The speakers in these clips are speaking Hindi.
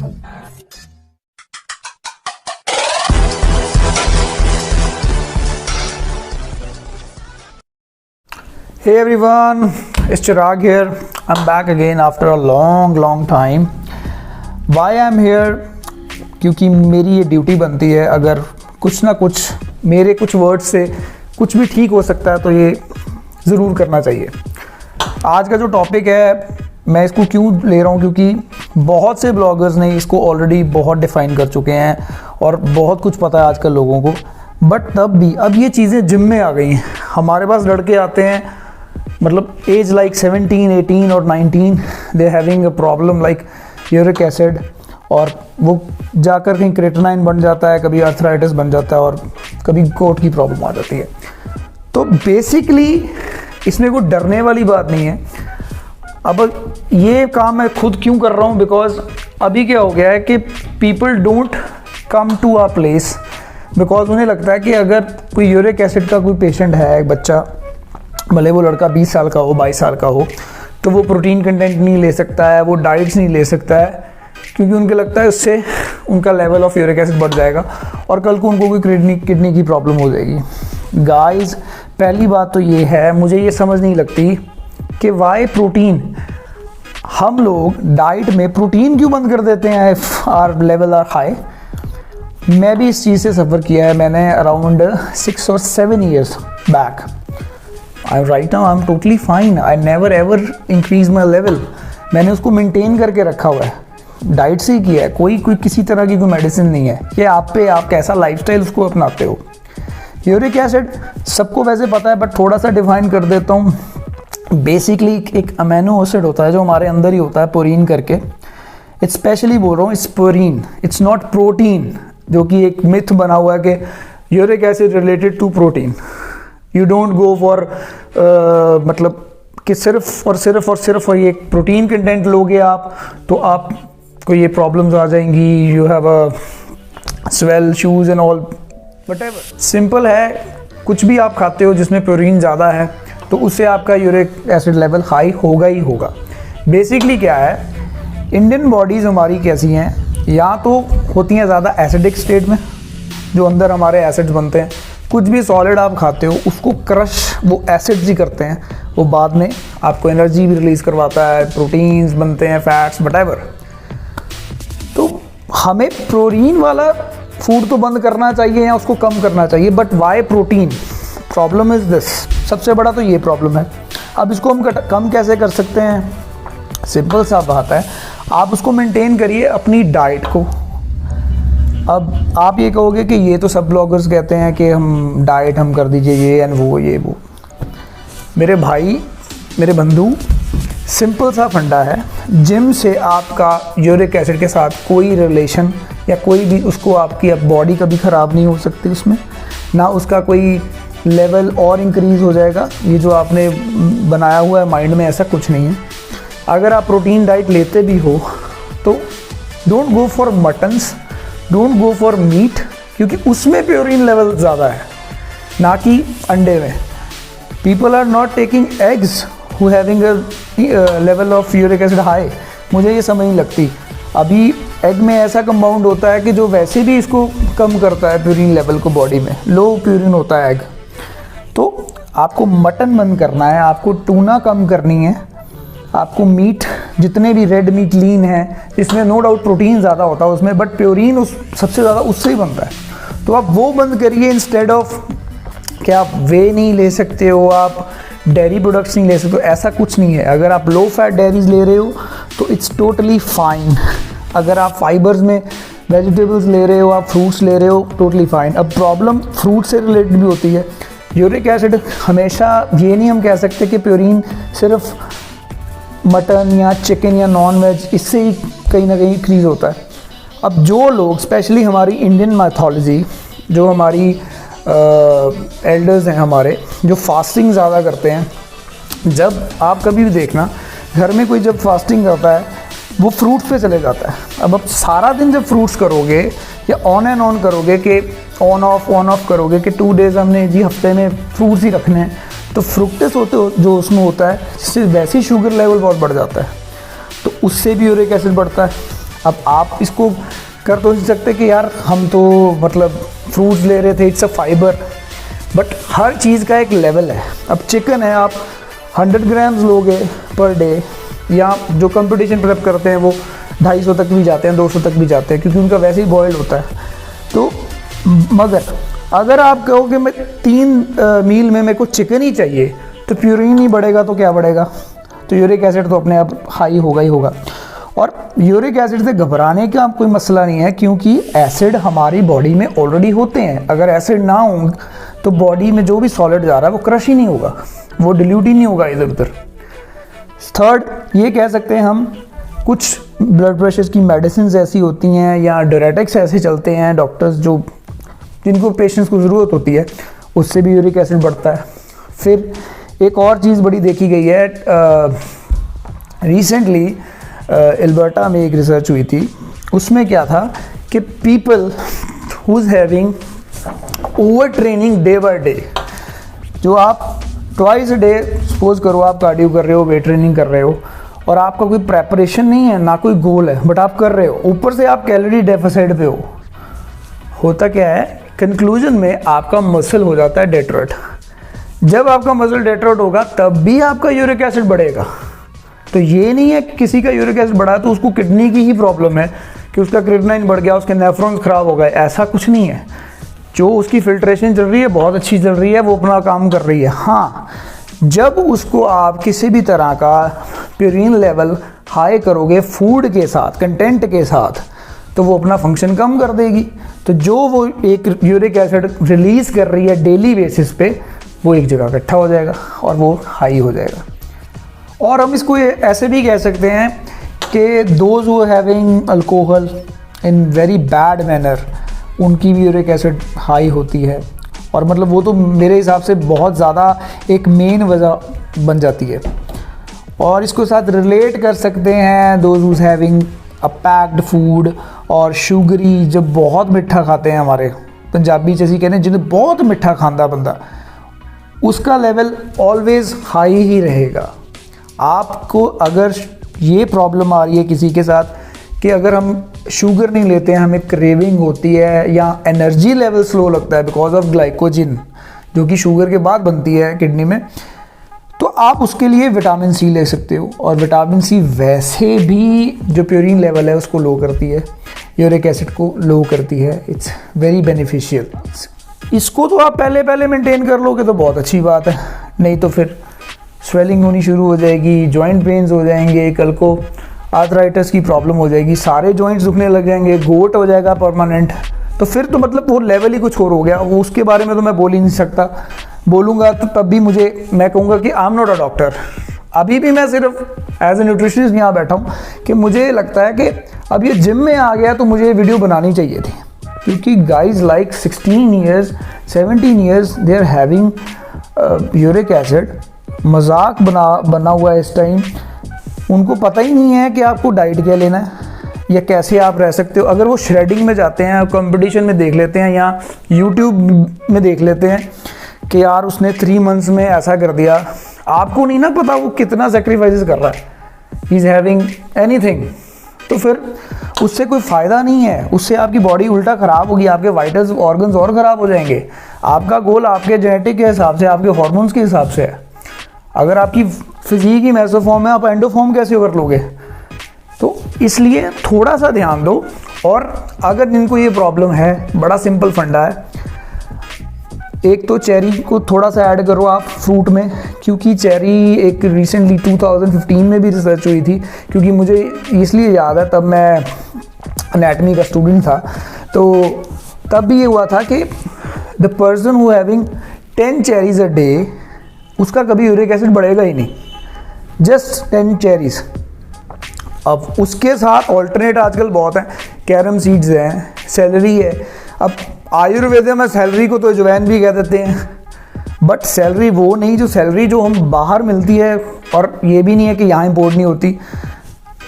Hey everyone, it's Chirag here. I'm back again after a long time. Why I'm here? क्योंकि मेरी ये ड्यूटी बनती है, अगर कुछ ना कुछ मेरे कुछ वर्ड्स से कुछ भी ठीक हो सकता है तो ये ज़रूर करना चाहिए। आज का जो टॉपिक है मैं इसको क्यों ले रहा हूँ, क्योंकि बहुत से ब्लॉगर्स ने इसको ऑलरेडी बहुत डिफ़ाइन कर चुके हैं और बहुत कुछ पता है आजकल लोगों को, बट तब भी अब ये चीज़ें जिम में आ गई हैं। हमारे पास लड़के आते हैं, मतलब एज लाइक 17, 18 और 19, they having a problem like uric acid, और वो जाकर कहीं क्रेटिनाइन बन जाता है, कभी आर्थराइटिस बन जाता है और कभी गोट की प्रॉब्लम आ जाती है। तो बेसिकली इसमें कोई डरने वाली बात नहीं है। अब ये काम मैं खुद क्यों कर रहा हूँ, बिकॉज अभी क्या हो गया है कि people don't come to a place, because उन्हें लगता है कि अगर कोई यूरिक एसिड का कोई पेशेंट है, एक बच्चा, भले वो लड़का 20 साल का हो, 22 साल का हो, तो वो प्रोटीन कंटेंट नहीं ले सकता है, वो डाइट्स नहीं ले सकता है, क्योंकि उनको लगता है उससे उनका लेवल ऑफ यूरिक एसिड बढ़ जाएगा और कल को उनको कोई किडनी की प्रॉब्लम हो जाएगी। गाइस, पहली बात तो ये है, मुझे ये समझ नहीं लगती कि वाई प्रोटीन, हम लोग डाइट में प्रोटीन क्यों बंद कर देते हैं if our level are high. मैं भी इस चीज़ से सफ़र किया है। मैंने अराउंड 6 और 7 years back, right now I'm totally fine. I never ever increase my level. मैंने उसको मेंटेन करके रखा हुआ है, डाइट से ही किया है, कोई किसी तरह की कोई मेडिसिन नहीं है। ये आप पे, आप कैसा लाइफस्टाइल उसको अपनाते हो। यूरिक एसिड सबको वैसे पता है, बट थोड़ा सा डिफाइन कर देता हूँ। बेसिकली एक अमीनो एसिड होता है जो हमारे अंदर ही होता है, पुरीन करके। इट्स स्पेशली बोल रहा हूँ, it's purine, it's not protein, जो कि एक मिथ बना हुआ है कि uric acid related to protein. You don't go for मतलब कि सिर्फ और ये प्रोटीन कंटेंट लोगे आप तो आपको ये प्रॉब्लम्स आ जाएंगी, you have a swell shoes and all, whatever. Simple है, कुछ भी आप खाते हो जिसमें प्रोटीन ज़्यादा है तो उससे आपका यूरिक एसिड लेवल हाई होगा ही होगा। बेसिकली क्या है, इंडियन बॉडीज़ हमारी कैसी हैं, या तो होती हैं ज़्यादा एसिडिक स्टेट में, जो अंदर हमारे एसिड्स बनते हैं। कुछ भी सॉलिड आप खाते हो उसको क्रश वो एसिड्स ही करते हैं, वो बाद में आपको एनर्जी भी रिलीज़ करवाता है, प्रोटीन्स बनते हैं, फैट्स, व्हाटएवर। तो हमें प्रोटीन वाला फूड तो बंद करना चाहिए या उसको कम करना चाहिए, but why protein? Problem is this, सबसे बड़ा तो ये प्रॉब्लम है। अब इसको हम कम कैसे कर सकते हैं? सिंपल सा बात है, आप उसको मेंटेन करिए अपनी डाइट को। अब आप ये कहोगे कि ये तो सब ब्लॉगर्स कहते हैं कि हम डाइट हम कर दीजिए, ये एंड वो। मेरे भाई, मेरे बंधु, सिंपल सा फंडा है, जिम से आपका यूरिक एसिड के साथ कोई रिलेशन या कोई भी, उसको आपकी बॉडी कभी ख़राब नहीं हो सकती उसमें, ना उसका कोई लेवल और इंक्रीज़ हो जाएगा। ये जो आपने बनाया हुआ है माइंड में, ऐसा कुछ नहीं है। अगर आप प्रोटीन डाइट लेते भी हो तो don't go for muttons, don't go for meat, क्योंकि उसमें प्योरीन लेवल ज़्यादा है, ना कि अंडे में। People are not taking eggs who having a level of uric acid high. मुझे ये समझ नहीं लगती। अभी एग में ऐसा कंपाउंड होता है कि जो वैसे भी इसको कम करता है प्योरीन लेवल को बॉडी में, लो प्योरीन होता है एग। तो आपको मटन बंद करना है, आपको टूना कम करनी है, आपको मीट, जितने भी रेड मीट, लीन है, इसमें नो डाउट प्रोटीन ज़्यादा होता है उसमें, बट प्योरीन उस सबसे ज़्यादा उससे ही बनता है। तो आप वो बंद करिए, इंस्टेड ऑफ कि आप वे नहीं ले सकते हो, आप डेयरी प्रोडक्ट्स नहीं ले सकते हो। ऐसा कुछ नहीं है। अगर आप लो फैट डेयरीज ले रहे हो तो इट्स टोटली फाइन। अगर आप फाइबर्स में वेजिटेबल्स ले रहे हो, आप फ्रूट्स ले रहे हो, टोटली फाइन। अब प्रॉब्लम फ्रूट से रिलेटेड भी होती है। यूरिक एसिड हमेशा ये नहीं हम कह सकते कि प्योरीन सिर्फ मटन या चिकन या नॉन वेज, इससे ही कहीं ना कहीं इंक्रीज़ होता है। अब जो लोग, स्पेशली हमारी इंडियन मैथोलॉजी, जो हमारी एल्डर्स हैं हमारे, जो फास्टिंग ज़्यादा करते हैं, जब आप कभी भी देखना घर में कोई जब फास्टिंग करता है वो फ्रूट्स पे चले जाता है। अब आप सारा दिन जब फ्रूट्स करोगे या ऑन एंड ऑन करोगे कि ऑन ऑफ करोगे कि 2 डेज़ हमने जी हफ्ते में फ्रूट्स ही रखने हैं, तो फ्रुक्टोज जो उसमें होता है, जिससे वैसे ही शुगर लेवल बहुत बढ़ जाता है, तो उससे भी यूरिक एसिड बढ़ता है। अब आप इसको कर तो नहीं सकते कि यार हम तो मतलब फ्रूट्स ले रहे थे, इट्स अ फाइबर, बट हर चीज़ का एक लेवल है। अब चिकन है, आप 100 ग्राम्स लोगे पर डे, या जो कंपटीशन प्रेप करते हैं वो 250 तक भी जाते हैं, 200 तक भी जाते हैं, क्योंकि उनका वैसे ही बॉयल्ड होता है। तो मगर अगर आप कहो कि मैं 3 मील में मेरे को चिकन ही चाहिए, तो प्यूरिन ही बढ़ेगा तो क्या बढ़ेगा, तो यूरिक एसिड तो अपने आप हाई होगा ही होगा। और यूरिक एसिड से घबराने का कोई मसला नहीं है, क्योंकि एसिड हमारी बॉडी में ऑलरेडी होते हैं। अगर एसिड ना हो तो बॉडी में जो भी सॉलिड जा रहा है वो क्रश ही नहीं होगा, वो डिल्यूट ही नहीं होगा इधर उधर। थर्ड, ये कह सकते हैं हम, कुछ ब्लड प्रेशर की मेडिसिन ऐसी होती हैं या डायरेटिक्स ऐसे चलते हैं, डॉक्टर्स जो जिनको पेशेंट्स को ज़रूरत होती है, उससे भी यूरिक एसिड बढ़ता है। फिर एक और चीज़ बड़ी देखी गई है, रिसेंटली एल्बर्टा में एक रिसर्च हुई थी, उसमें क्या था कि people who is having over training day by day, जो आप ट्वाइस अ डे, सपोज करो आप कार्डियो कर रहे हो, वेट ट्रेनिंग कर रहे हो, और आपका कोई प्रेपरेशन नहीं है, ना कोई गोल है, बट आप कर रहे हो, ऊपर से आप कैलोरी डेफिसिट पे हो, होता क्या है, कंक्लूजन में आपका मसल हो जाता है डेट्रोट। जब आपका मसल डेट्रोट होगा तब भी आपका यूरिक एसिड बढ़ेगा। तो ये नहीं है कि किसी का यूरिक एसिड बढ़ा तो उसको किडनी की ही प्रॉब्लम है, कि उसका क्रिएटिनिन बढ़ गया, उसके नेफ्रॉन्स खराब हो गए, ऐसा कुछ नहीं है। जो उसकी फिल्ट्रेशन चल रही है बहुत अच्छी चल रही है, वो अपना काम कर रही है। हाँ, जब उसको आप किसी भी तरह का प्यूरिन लेवल हाई करोगे फूड के साथ, कंटेंट के साथ, तो वो अपना फंक्शन कम कर देगी। तो जो वो एक यूरिक एसिड रिलीज़ कर रही है डेली बेसिस पे, वो एक जगह इकट्ठा हो जाएगा और वो हाई हो जाएगा। और हम इसको ऐसे भी कह सकते हैं कि those who having alcohol in very bad manner, उनकी भी यूरिक एसिड हाई होती है। और मतलब वो तो मेरे हिसाब से बहुत ज़्यादा एक मेन वजह बन जाती है। और इसको साथ रिलेट कर सकते हैं those who having a packed food और शुगरी, जब बहुत मिठा खाते हैं, हमारे पंजाबी जैसी कहते हैं जिन्हें बहुत मिठा खांदा बंदा, उसका लेवल ऑलवेज हाई ही रहेगा। आपको अगर ये प्रॉब्लम आ रही है किसी के साथ कि अगर हम शुगर नहीं लेते हैं, हमें क्रेविंग होती है या एनर्जी लेवल स्लो लगता है बिकॉज ऑफ ग्लाइकोजिन, जो कि शुगर के बाद बनती है किडनी में, तो आप उसके लिए विटामिन सी ले सकते हो। और विटामिन सी वैसे भी जो प्यूरिन लेवल है उसको लो करती है, यूरिक एसिड को लो करती है। It's very beneficial. इसको तो आप पहले मेंटेन कर लोगे तो बहुत अच्छी बात है, नहीं तो फिर स्वेलिंग होनी शुरू हो जाएगी, जॉइंट पेन्स हो जाएंगे, कल को आर्थराइटिस की प्रॉब्लम हो जाएगी, सारे जॉइंट्स दुखने लग जाएंगे, गोट हो जाएगा परमानेंट। तो फिर तो मतलब वो लेवल ही कुछ और हो गया। वो उसके बारे में तो मैं बोल ही नहीं सकता, बोलूँगा तो तब भी मैं कहूँगा कि I am not a doctor. अभी भी मैं सिर्फ एज ए न्यूट्रिशनिस्ट यहाँ बैठा हूँ कि मुझे लगता है कि अब ये जिम में आ गया तो मुझे ये वीडियो बनानी चाहिए थी, क्योंकि guys like 16 years 17 years they are having uric acid, मजाक बना हुआ है इस टाइम। उनको पता ही नहीं है कि आपको डाइट क्या लेना है या कैसे आप रह सकते हो। अगर वो श्रेडिंग में जाते हैं, कंपटीशन में देख लेते हैं या यूट्यूब में देख लेते हैं कि यार उसने 3 मंथ्स में ऐसा कर दिया, आपको नहीं ना पता वो कितना सेक्रीफाइसेस कर रहा है, ही इज़ हैविंग एनीथिंग, तो फिर उससे कोई फ़ायदा नहीं है। उससे आपकी बॉडी उल्टा ख़राब होगी, आपके वाइटल्स ऑर्गन्स और ख़राब हो जाएंगे। आपका गोल आपके जेनेटिक के हिसाब से, आपके हॉर्मोन्स के हिसाब से है। अगर आपकी फिजिक ही मेसोफॉर्म है, आप एंडोफॉर्म कैसे कर लोगे? तो इसलिए थोड़ा सा ध्यान दो। और अगर जिनको ये प्रॉब्लम है, बड़ा सिंपल फंडा है, एक तो चेरी को थोड़ा सा ऐड करो आप फ्रूट में, क्योंकि चेरी एक रिसेंटली 2015 में भी रिसर्च हुई थी, क्योंकि मुझे इसलिए याद है तब मैं एनाटॉमी का स्टूडेंट था, तो तब भी ये हुआ था कि the person who having 10 cherries a day, उसका कभी यूरिक एसिड बढ़ेगा ही नहीं, जस्ट 10 चेरीज। अब उसके साथ ऑल्टरनेट आजकल बहुत हैं, कैरम सीड्स हैं, सेलरी है। अब आयुर्वेद में सेलरी को तो अजवैन भी कह देते हैं, बट सेलरी वो नहीं जो सेलरी जो हम बाहर मिलती है, और ये भी नहीं है कि यहाँ इम्पोर्ट नहीं होती।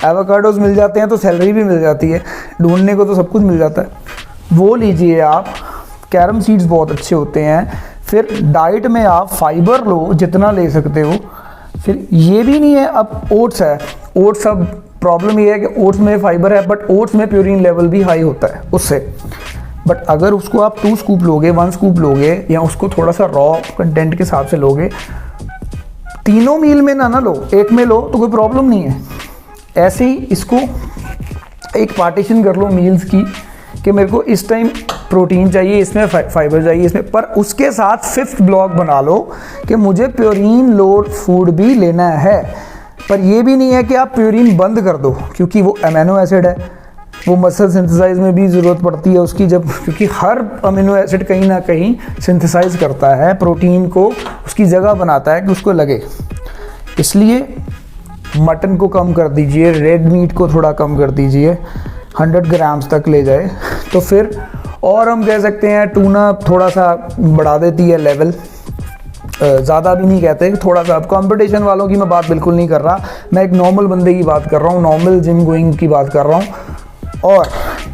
एवोकाडोज मिल जाते हैं तो सेलरी भी मिल जाती है, ढूंढने को तो सब कुछ मिल जाता है, वो लीजिए आप। कैरम सीड्स बहुत अच्छे होते हैं। फिर डाइट में आप फाइबर लो जितना ले सकते हो। फिर ये भी नहीं है, अब ओट्स है, ओट्स अब प्रॉब्लम ये है कि ओट्स में फाइबर है, बट ओट्स में प्योरीन लेवल भी हाई होता है उससे। बट अगर उसको आप 2 स्कूप लोगे, 1 स्कूप लोगे, या उसको थोड़ा सा रॉ कंटेंट के हिसाब से लोगे, तीनों मील में ना लो, एक में लो तो कोई प्रॉब्लम नहीं है। ऐसे ही इसको एक पार्टीशन कर लो मील्स की कि मेरे को इस टाइम प्रोटीन चाहिए, इसमें फाइबर चाहिए इसमें, पर उसके साथ 5th ब्लॉक बना लो कि मुझे प्योरीन लोड फूड भी लेना है। पर ये भी नहीं है कि आप प्योरीन बंद कर दो, क्योंकि वो अमीनो एसिड है, वो मसल सिंथेसाइज में भी ज़रूरत पड़ती है उसकी, जब क्योंकि हर अमीनो एसिड कहीं ना कहीं सिंथेसाइज करता है प्रोटीन को, उसकी जगह बनाता है कि उसको लगे। इसलिए मटन को कम कर दीजिए, रेड मीट को थोड़ा कम कर दीजिए, 100 ग्राम्स तक ले जाए तो फिर, और हम कह सकते हैं टूना थोड़ा सा बढ़ा देती है लेवल, ज़्यादा भी नहीं कहते, थोड़ा सा। अब कंपटीशन वालों की मैं बात बिल्कुल नहीं कर रहा, मैं एक नॉर्मल बंदे की बात कर रहा हूँ, नॉर्मल जिम गोइंग की बात कर रहा हूँ। और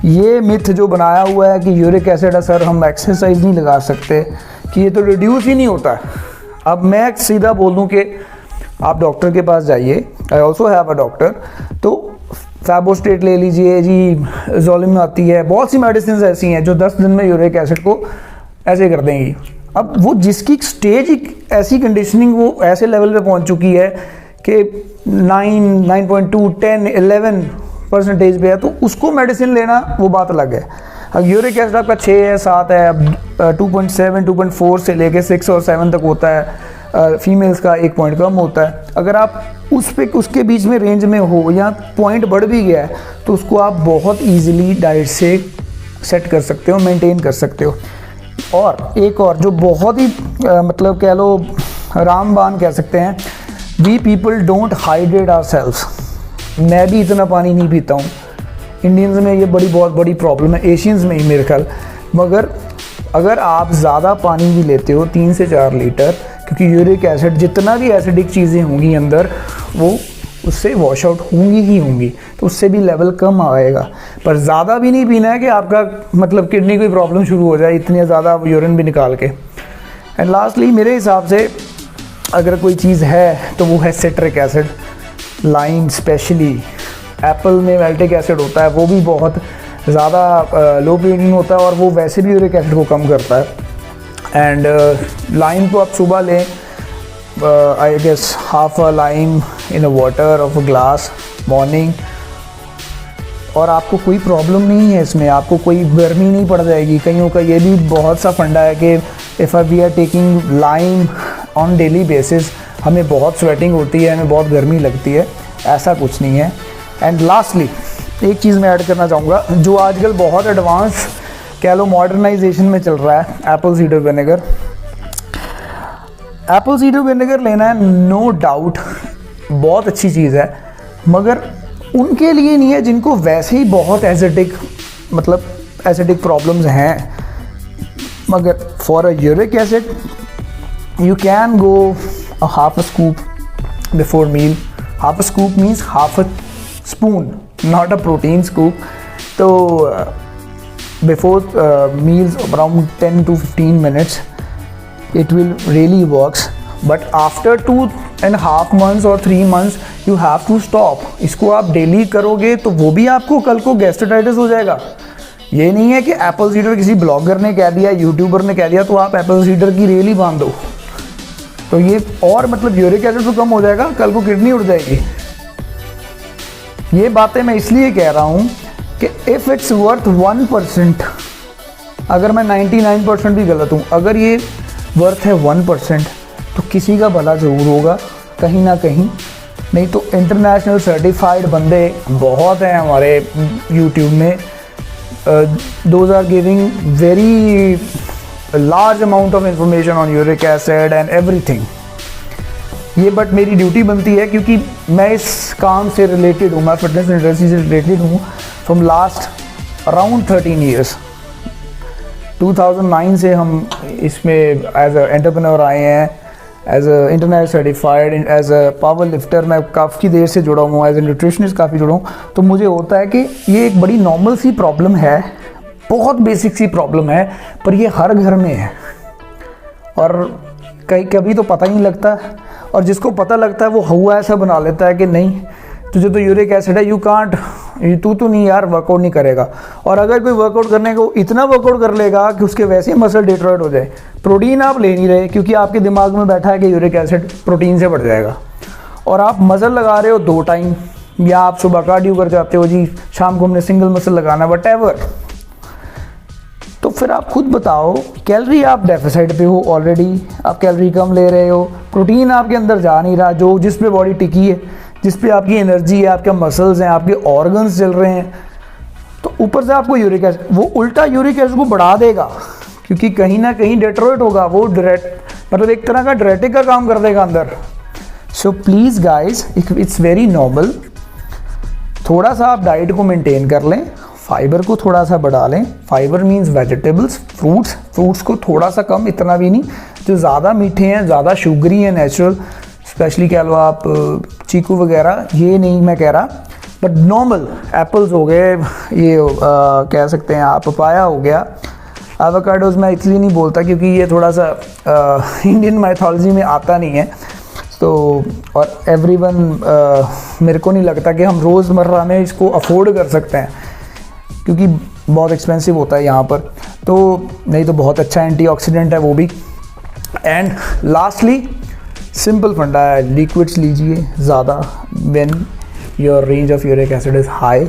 ये मिथ जो बनाया हुआ है कि यूरिक एसिड है सर, हम एक्सरसाइज नहीं लगा सकते, कि ये तो रिड्यूस ही नहीं होता है। अब मैं सीधा बोल दूँ कि आप डॉक्टर के पास जाइए, I also have a doctor, तो फैबोस्टेट ले लीजिए जी, ज़ोलिम आती है, बहुत सी मेडिसिन ऐसी हैं जो 10 दिन में यूरिक एसिड को ऐसे कर देंगी। अब वो जिसकी स्टेज ऐसी कंडीशनिंग वो ऐसे लेवल पे पहुंच चुकी है कि 9.2 10 11% पे है, तो उसको मेडिसिन लेना वो बात अलग है। अब यूरिक एसिड आपका 6 है 7 है, अब 2.7 2.4 से लेके 6 और 7 तक होता है, फीमेल्स का 1 पॉइंट कम होता है। अगर आप उसके बीच में रेंज में हो या पॉइंट बढ़ भी गया है, तो उसको आप बहुत ईजिली डाइट से सेट कर सकते हो, मेंटेन कर सकते हो। और एक और जो बहुत ही मतलब कह लो रामबान कह सकते हैं, we people don't hydrate ourselves. मैं भी इतना पानी नहीं पीता हूँ, इंडियंस में ये बहुत बड़ी प्रॉब्लम है, एशियंस में ही मेरे ख्याल। मगर अगर आप ज़्यादा पानी भी लेते हो 3 से 4 लीटर, क्योंकि यूरिक एसिड जितना भी एसिडिक चीज़ें होंगी अंदर वो उससे वॉश आउट होंगी ही होंगी, तो उससे भी लेवल कम आएगा। पर ज़्यादा भी नहीं पीना है कि आपका मतलब किडनी की प्रॉब्लम शुरू हो जाए, इतने ज़्यादा यूरिन भी निकाल के। एंड लास्टली मेरे हिसाब से अगर कोई चीज़ है तो वो है citric acid, lime specially. Apple में मैल्टिक एसिड होता है, वो भी बहुत ज़्यादा लो प्योरीन होता है और वो वैसे भी यूरिक एसिड को कम करता है। एंड लाइम को आप सुबह लें, I guess half a lime in a water of a glass morning, और आपको कोई प्रॉब्लम नहीं है इसमें, आपको कोई गर्मी नहीं पड़ जाएगी। कईयों का ये भी बहुत सा फंडा है कि if we are taking lime on daily basis हमें बहुत स्वेटिंग होती है, हमें बहुत गर्मी लगती है, ऐसा कुछ नहीं है। एंड लास्टली एक चीज़ मैं ऐड करना चाहूँगा जो आजकल बहुत एडवांस कह लो मॉडर्नाइजेशन में चल रहा है, Apple cedar vinegar. Apple cedar vinegar लेना है, नो डाउट बहुत अच्छी चीज़ है, मगर उनके लिए नहीं है जिनको वैसे ही बहुत एसिडिक मतलब एसिडिक प्रॉब्लम्स हैं। मगर for a uric acid you can go a half a scoop before meal. Half a scoop means half a spoon, not a protein scoop. So before meals around 10 to 15 minutes it will really works, but after 2.5 months or 3 months you have to stop. इसको आप डेली करोगे तो वो भी आपको कल को गैस्ट्राइटिस हो जाएगा। ये नहीं है कि एप्पल सीडर किसी ब्लॉगर ने कह दिया, यूट्यूबर ने कह दिया तो आप एप्पल सीडर की रेल ही बांध दो, तो ये और मतलब यूरिक एसिड तो कम हो जाएगा, कल को किडनी उड़ जाएगी। ये बातें मैं इसलिए कह रहा हूँ कि इफ़ इट्स वर्थ 1%, अगर मैं 99% भी गलत हूँ, अगर ये वर्थ है 1% तो किसी का भला ज़रूर होगा कहीं ना कहीं। नहीं तो इंटरनेशनल सर्टिफाइड बंदे बहुत हैं हमारे यूट्यूब में, those are giving very large amount of information on uric acid and everything. ये बट मेरी ड्यूटी बनती है क्योंकि मैं इस काम से रिलेटेड हूँ, मैं फिटनेस इंडस्ट्री से रिलेटेड हूँ फ्रॉम लास्ट अराउंड 13 ईयर्स। 2009 से हम इसमें एज अ एंटरप्रेन्योर आए हैं, as a international certified, as a power lifter मैं काफ़ी देर से जुड़ा हूँ, एज ए न्यूट्रिशनिस्ट काफ़ी जुड़ा हूँ। तो मुझे होता है कि ये एक बड़ी नॉर्मल सी प्रॉब्लम है, बहुत बेसिक सी प्रॉब्लम है, पर ये हर घर में है और कभी तो पता ही नहीं लगता, और जिसको पता लगता है वो हुआ ऐसा बना लेता है कि नहीं तुझे तो यूरिक एसिड है, यू कांट, तू तो नहीं यार वर्कआउट नहीं करेगा। और अगर कोई वर्कआउट करने को इतना वर्कआउट कर लेगा कि उसके वैसे ही मसल डिट्रॉयट हो जाए, प्रोटीन आप ले नहीं रहे क्योंकि आपके दिमाग में बैठा है कि यूरिक एसिड प्रोटीन से बढ़ जाएगा, और आप मसल लगा रहे हो 2 टाइम, या आप सुबह कार्डियो कर जाते हो जी, शाम को हमने सिंगल मसल लगाना, वटएवर, तो फिर आप खुद बताओ, कैलोरी आप डेफिसिट पे हो ऑलरेडी, आप कैलोरी कम ले रहे हो, प्रोटीन आपके अंदर जा नहीं रहा, जो जिस पे बॉडी टिकी है, जिस पे आपकी एनर्जी है, आपके मसल्स हैं, आपके ऑर्गन्स चल रहे हैं, तो ऊपर से आपको यूरिक एसिड, वो उल्टा यूरिक एसिड को बढ़ा देगा क्योंकि कहीं ना कहीं डेट्रॉइट होगा, वो मतलब एक तरह का डायरेटिक का काम कर देगा अंदर। So please guys, it's very normal, थोड़ा सा आप डाइट को मेंटेन कर लें, फाइबर को थोड़ा सा बढ़ा लें। फाइबर मीन्स वेजिटेबल्स, फ्रूट्स को थोड़ा सा कम, इतना भी नहीं जो ज़्यादा मीठे हैं, ज़्यादा शुगरी हैं, नेचुरल, स्पेशली कह लो आप चीकू वगैरह, ये नहीं मैं कह रहा, बट नॉर्मल एप्पल्स हो गए, ये कह सकते हैं आप पपाया हो गया, एवोकाडोज मैं इसलिए नहीं बोलता क्योंकि ये थोड़ा सा इंडियन माइथोलॉजी में आता नहीं है, तो और एवरीवन मेरे को नहीं लगता कि हम रोज़मर्रा में इसको अफोर्ड कर सकते हैं क्योंकि बहुत एक्सपेंसिव होता है यहाँ पर, तो नहीं तो बहुत अच्छा एंटीऑक्सीडेंट है वो भी। एंड लास्टली सिंपल फंडा है, लिक्विड्स लीजिए ज़्यादा when your range of uric acid is high.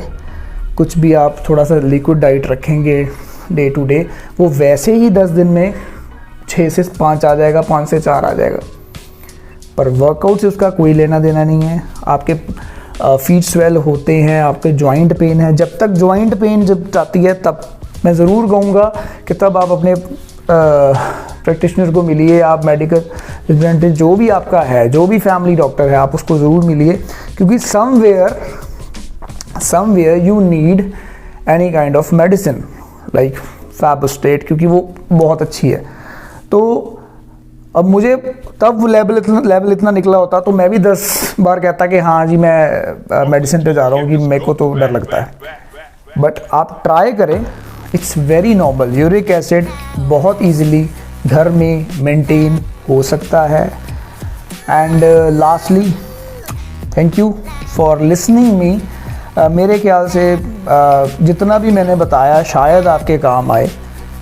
कुछ भी आप थोड़ा सा लिक्विड डाइट रखेंगे डे टू डे, वो वैसे ही 10 दिन में 6 से 5 आ जाएगा, 5 से 4 आ जाएगा, पर वर्कआउट से उसका कोई लेना देना नहीं है। आपके फीट स्वेल होते हैं, आपके जॉइंट पेन है, जब तक जॉइंट पेन जब जाती है तब मैं ज़रूर कहूँगा कि तब आप अपने प्रैक्टिशनर को मिलिए, आप मेडिकल रिप्रेजेंटेटिव जो भी आपका है, जो भी फैमिली डॉक्टर है, आप उसको ज़रूर मिलिए क्योंकि somewhere you need any kind of medicine like Febustat, क्योंकि वो बहुत अच्छी है। तो अब मुझे तब लेवल इतना निकला होता तो मैं भी 10 बार कहता कि हाँ जी मैं मेडिसिन पे जा रहा हूँ कि मेरे को तो डर लगता है, बट आप ट्राई करें, it's very normal. Uric acid बहुत इजीली घर में मेंटेन हो सकता है। And lastly thank you for listening me. मेरे ख्याल से जितना भी मैंने बताया शायद आपके काम आए,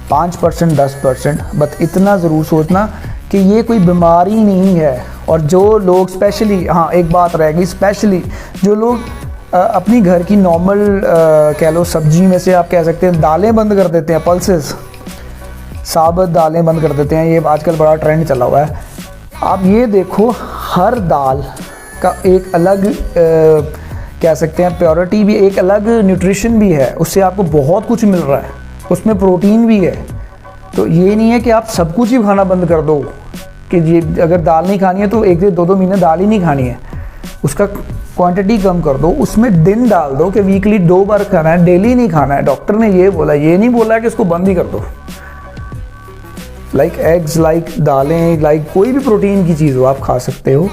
5% 10%, बट इतना ज़रूर सोचना कि ये कोई बीमारी नहीं है। और जो लोग स्पेशली, हाँ एक बात रहेगी, स्पेशली जो लोग अपनी घर की नॉर्मल कह लो सब्जी में से आप कह सकते हैं दालें बंद कर देते हैं, पल्सेस, साबुत दालें बंद कर देते हैं, ये आजकल बड़ा ट्रेंड चला हुआ है। आप ये देखो हर दाल का एक अलग कह सकते हैं प्योरिटी भी, एक अलग न्यूट्रिशन भी है, उससे आपको बहुत कुछ मिल रहा है, उसमें प्रोटीन भी है। तो ये नहीं है कि आप सब कुछ ही खाना बंद कर दो कि ये अगर दाल नहीं खानी है तो 1 से 2 महीने दाल ही नहीं खानी है, उसका क्वांटिटी कम कर दो, उसमें दिन डाल दो कि वीकली 2 बार खाना है, डेली नहीं खाना है। डॉक्टर ने ये बोला, ये नहीं बोला कि इसको बंद ही कर दो। लाइक एग्स, लाइक दालें, लाइक कोई भी प्रोटीन की चीज़ हो आप खा सकते हो।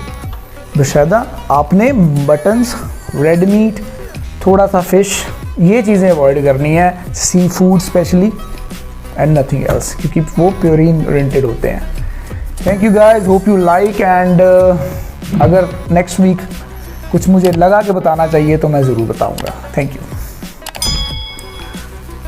बशर्ते आपने मटन्स, रेड मीट, थोड़ा सा फिश, ये चीज़ें अवॉइड करनी है, seafood specially, and nothing else, क्योंकि वो प्योरीन ओरिएंटेड होते हैं। Thank you guys, hope you like. And अगर नेक्स्ट वीक कुछ मुझे लगा कि बताना चाहिए तो मैं ज़रूर बताऊंगा। Thank you.